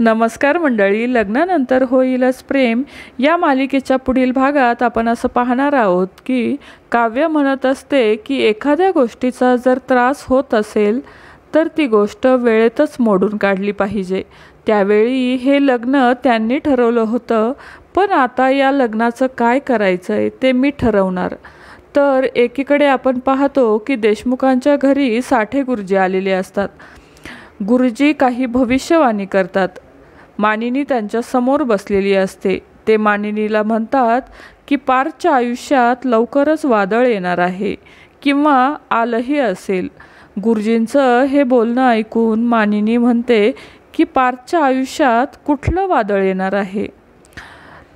नमस्कार मंडळी, लग्नानंतर होईलच प्रेम या मालिकेच्या पुढील भागात आपण असं पाहणार आहोत की काव्य म्हणत असते की एखाद्या गोष्टीचा जर त्रास होत असेल तर ती गोष्ट वेळेतच मोडून काढली पाहिजे। त्यावेळी हे लग्न त्यांनी ठरवलं होतं, पण आता या लग्नाचं काय करायचंय ते मी ठरवणार। तर एकीकडे आपण पाहतो की देशमुखांच्या घरी साठे गुरुजी आलेले असतात। गुरुजी काही भविष्यवाणी करतात। मानिनी त्यांच्या समोर बसलेली असते। ते मानिनीला म्हणतात की पार्थच्या आयुष्यात लवकरच वादळ येणार आहे किंवा आलंही असेल। गुरुजींचं हे बोलणं ऐकून मानिनी म्हणते की पार्थच्या आयुष्यात कुठलं वादळ येणार आहे।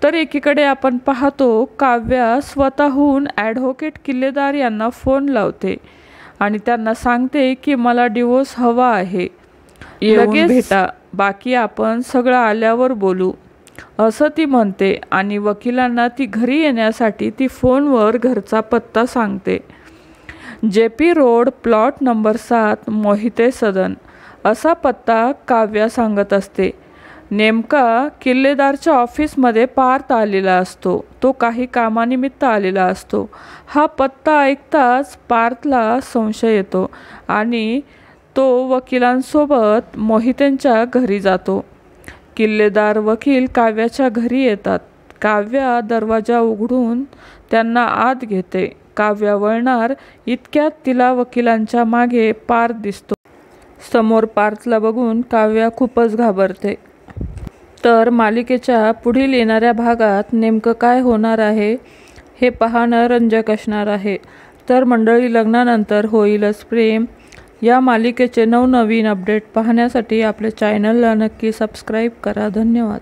तर एकीकडे आपण पाहतो काव्या स्वतःहून ॲडव्होकेट किल्लेदार यांना फोन लावते आणि त्यांना सांगते की मला डिवोर्स हवा आहे, लगेच भेटा, बाकी आपण सगळं आल्यावर बोलू, असं ती म्हणते। आणि वकिलांना ती घरी येण्यासाठी ती फोनवर घरचा पत्ता सांगते। JP road, plot number 7, Mohite Sadan असा पत्ता काव्या सांगत असते। नेमका किल्लेदारच्या ऑफिसमध्ये पार्थ आलेला असतो। तो काही कामानिमित्त आलेला असतो। हा पत्ता ऐकताच पार्थला संशय येतो आणि तो वकिलांसोबत मोहितेंच्या घरी जातो। किल्लेदार वकील काव्याच्या घरी येतात। काव्या दरवाजा उघडून त्यांना आत घेते। काव्या वळणार इतक्यात तिला वकिलांच्या मागे पार्थ दिसतो। समोर पार्थला बघून काव्या खूपच घाबरते। तर मालिकेच्या पुढील येणाऱ्या भागात नेमकं काय होणार आहे हे पाहणं रंजक असणार आहे। तर मंडळी, लग्नानंतर होईलच प्रेम या मालिकेचे नवनवीन अपडेट पाहण्यासाठी आपल्या चॅनलला नक्की सबस्क्राईब करा। धन्यवाद।